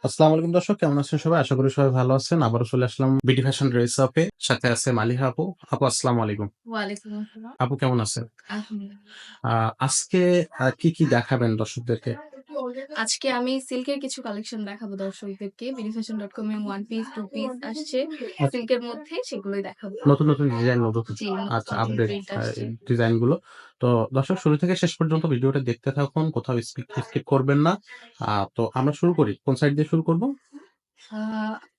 আসসালামু আলাইকুম দর্শক, কেমন আছেন সবাই? আশা করি সবাই ভালো আছেন। আবারও চলে আসলাম বিডি ফ্যাশন ড্রেস শপে। সাথে আছে মালিহা আপু। আপু আসসালামু আলাইকুম। ওয়ালাইকুম আসসালাম। আপু কেমন আছেন? আলহামদুলিল্লাহ। আজকে কি দেখাবেন দর্শকদেরকে? আজকে আমি সিল্কের কিছু কালেকশন দেখাবো দর্শকদেরকে। benifashion.com এ 1 পিস, 2 পিস আসছে আচ্ছা, সিল্কের মধ্যে, সেগুলোই দেখাবো। নতুন ডিজাইন, জি, নতুন আচ্ছা, নতুন আপডেট প্রিন্ট আসছে। ডিজাইন গুলো। তো দর্শক শুরু থেকে শেষ পর্যন্ত ভিডিওটা দেখতে থাকুন। কোথাও স্কিপ করবেন না। তো আমরা শুরু করি। কোন সাইড দিয়ে শুরু করব? আ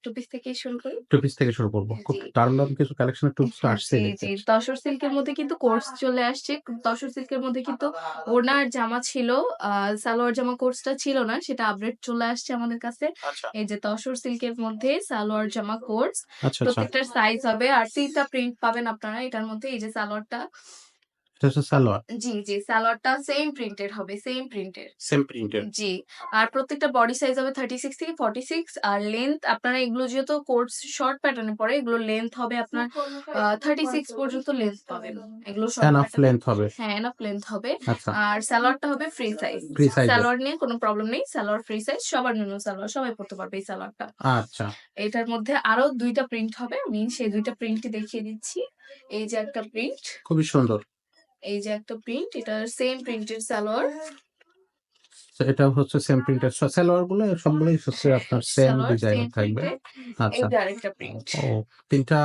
2 পিস থেকেই শুরু করি। টু পিস থেকে শুরু করব। খুব জি। দারুণ কিছু কালেকশন টু পিস তো হ্যাঁ, জি, আসছেই দেখতে। জি। তসর সিল্কের মধ্যে কিন্তু কোর্স চলে আসছে। তসর সিল্কের মধ্যে কিন্তু ওড়না আর জামা ছিল। আ সালোয়ার জামা কোর্সটা ছিল না। সেটা আপডেট চলে আসছে আমাদের কাছে। আচ্ছা, এই যে তসর সিল্কের মধ্যে সালোয়ার জামা কোর্স। আচ্ছা। প্রত্যেকটার সাইজ হবে আর ৩ টা প্রিন্ট পাবেন আপনারা এটার মধ্যে। এই যে সালোয়ারটা এটা হচ্ছে সালোয়ার। জি, জি। সালোয়ারটা সেম প্রিন্টের হবে, সেম প্রিন্টের। সেম প্রিন্টের। জি। আর প্রত্যেকটা বডি সাইজ হবে 36 থেকে 46 আর লেংথ আপনারা এগুলো যেহেতু কোর্স শর্ট প্যাটার্ন এ পড়ে, এগুলো লেংথ হবে আপনার 36 পর্যন্ত লেংথ পাবেন। এগুলো শর্ট এনাফ প্যাটার্ন এর লেন্থ হবে। হ্যাঁ, এনাফ লেংথ হবে। আচ্ছা, আর সালোয়ারটা হবে ফ্রি সাইজ। ফ্রি সাইজের। সালোয়ার নিয়ে কোনো প্রবলেম নেই। সালোয়ার ফ্রি সাইজ সবার জন্য সালোয়ার। সবাই পড়তে পারবে এই সালোয়ারটা। আচ্ছা, এটার মধ্যে আরো ২ টা প্রিন্ট হবে। আমি সেই ২ টা প্রিন্টই দেখিয়ে দিচ্ছি। এই যে একটা প্রিন্ট, খুবই সুন্দর। এই যে একটা প্রিন্ট। এটা সেম প্রিন্টের সালোয়ার। তো এটা হচ্ছে সেম প্রিন্টের সালোয়ার গুলো সবগুলোই হচ্ছে হ্যাঁ, আপনার সেম সালোয়ার ডিজাইন সেম থাকবে। প্রিন্টের। এই আচ্ছা। যে আরেকটা প্রিন্ট। ও ৩ টা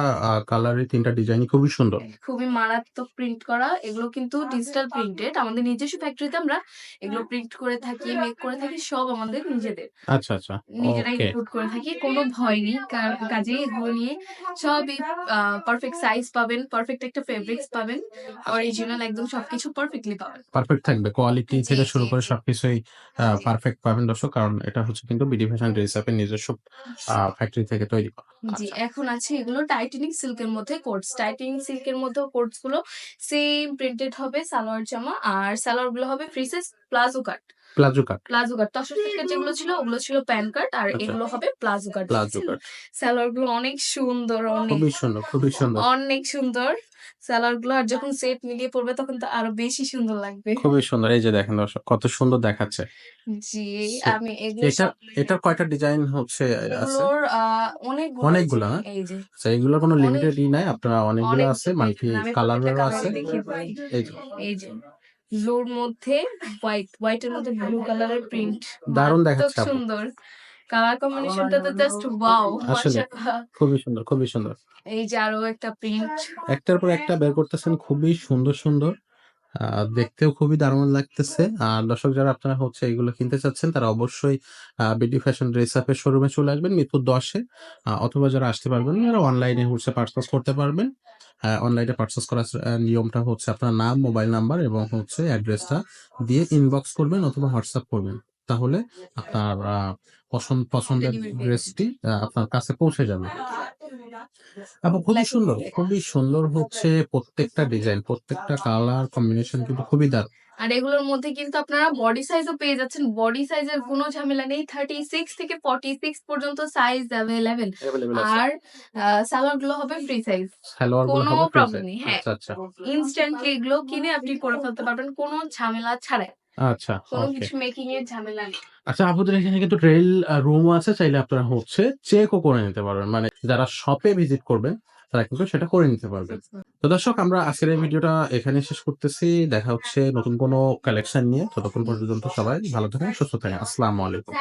কালারে ৩ টা ডিজাইনই খুবই সুন্দর। খুবই মারাত্মক প্রিন্ট করা। এগুলো কিন্তু ডিজিটাল প্রিন্টেড। আমাদের নিজস্ব ফ্যাক্টরিতে আমরা এগুলো প্রিন্ট করে থাকি, মেক করে থাকি সব আমাদের নিজেদের। আচ্ছা। নিজেরাই ওকে। ইনপুট করে থাকি। কোনো ভয় নেই। কাজেই এগুলো নিয়ে সবই পারফেক্ট সাইজ পাবেন, পারফেক্ট একটা ফেব্রিক্স পাবেন। অরিজিনাল একদম সবকিছু পারফেক্টলি পাবেন। পারফেক্ট থাকবে। কোয়ালিটি জি, থেকে শুরু জি, করে জি, সবকিছুই জি, পারফেক্ট পাবেন দর্শক। কারণ এটা হচ্ছে কিন্তু বিডি ফ্যাশন ড্রেস আপের নিজস্ব ফ্যাক্টরি থেকে তৈরি করা। জি। আচ্ছা, এখন আছে এগুলো টাইটানিক সিল্কের মধ্যে কোটস। টাইটানিক সিল্কের মধ্যেও কোটস গুলো সেম প্রিন্টেড হবে সালোয়ার জামা। আর সালোয়ার গুলো হবে ফ্রি সাইজ প্লাজো কাট। প্লাজো কাট। প্লাজো কাট। তসর সিল্কের যেগুলো ছিল ওগুলো ছিল প্যান কাট আর আচ্ছা, এগুলো হবে প্লাজো কাট। প্লাজো দেখছেন? কাট। সালোয়ার গুলো অনেক সুন্দর, অনেক, খুবই সুন্দর, খুবই সুন্দর। অনেক সুন্দর। সালোয়ার গুলো আর যখন সেট মিলিয়ে পড়বে তখন তো আরো বেশি সুন্দর লাগবে। খুবই সুন্দর। এই যে দেখেন দর্শক কত সুন্দর দেখাচ্ছে। জি, সো আমি এগুলো এটা সব এটার কয়টা ডিজাইন হচ্ছে আছে? এগুলোর অনেকগুলো এই যে, অনেকগুলা না? এই যে আচ্ছা, এগুলোর কোনো অনেক লিমিটেড নাই। আপনারা অনেকগুলো আছে। অনেকগুলো মাল্টি আমি প্রত্যেকটা কালারেরও আছে। কালারই দেখিয়ে দিই। এই যে এই যে ব্লুর মধ্যে হোয়াইট, হোয়াইটের মধ্যে ব্লু কালারের প্রিন্ট দারুণ মারাত্মক দেখাচ্ছে আপু। সুন্দর। কালার কম্বিনেশনটা তো জাস্ট ওয়াও! আসলে মাশাআল্লাহ। খুবই সুন্দর, খুবই সুন্দর। এই যে আরো একটা প্রিন্ট। একটার পর একটা বের করতেছেন খুবই সুন্দর। আ দেখতেও খুবই দারুণ লাগতেছে। আর দর্শক যারা আপনারা হচ্ছে এগুলো কিনতে চাচ্ছেন তারা অবশ্যই বিডি ফ্যাশন ড্রেস আপের শোরুমে চলে আসবেন মিরপুর ১০ এ। অথবা যারা আসতে পারবেন না তারা অনলাইনে হচ্ছে পারচেজ করতে পারবেন। অনলাইনে পারচেজ করার নিয়মটা হচ্ছে আপনার নাম, মোবাইল নাম্বার এবং হচ্ছে অ্যাড্রেসটা দিয়ে ইনবক্স করবেন অথবা হোয়াটসঅ্যাপ করবেন। তাহলে আপনার পছন্দের ডেলিভারি পেয়ে যাবেন। ড্রেসটি আপনার কাছে পৌঁছে যাবে। আপু খুবই সুন্দর হচ্ছে প্রত্যেকটা ডিজাইন, প্রত্যেকটা কালার কম্বিনেশন কিন্তু খুবই দারুণ। আর এগুলোর মধ্যে কিন্তু আপনারা বডি সাইজও পেয়ে যাচ্ছেন। বডি সাইজের কোনো ঝামেলা নেই। 36 থেকে 46 পর্যন্ত সাইজ এভেইলেবল। এভেইলেবল আছে। আর সালোয়ার গুলো হবে ফ্রি সাইজ। সালোয়ার গুলো কোনো হবে ফ্রি প্রবলেম সাইজ। নেই। হ্যাঁ, আচ্ছা। ইনস্ট্যান্টলি এগুলো কিনে আপনি পরে ফেলতে পারবেন। কোনো ঝামেলা ছাড়াই। আচ্ছা, কোনো ওকে। কিছু মেকিং এর ঝামেলা নেই। আচ্ছা, আপুদের এখানে কিন্তু ট্রায়াল রুমও আছে। চাইলে আপনারা হচ্ছে চেকও করে নিতে পারবেন। মানে যারা শপে ভিজিট করবেন তারা কিন্তু সেটা করে নিতে পারবেন। তো দর্শক আমরা আজকের এই ভিডিওটা এখানেই শেষ করতেছি। দেখা হচ্ছে নতুন কোনো কালেকশন নিয়ে। ততক্ষণ পর্যন্ত সবাই ভালো থাকেন, সুস্থ থাকেন। আসসালামু আলাইকুম।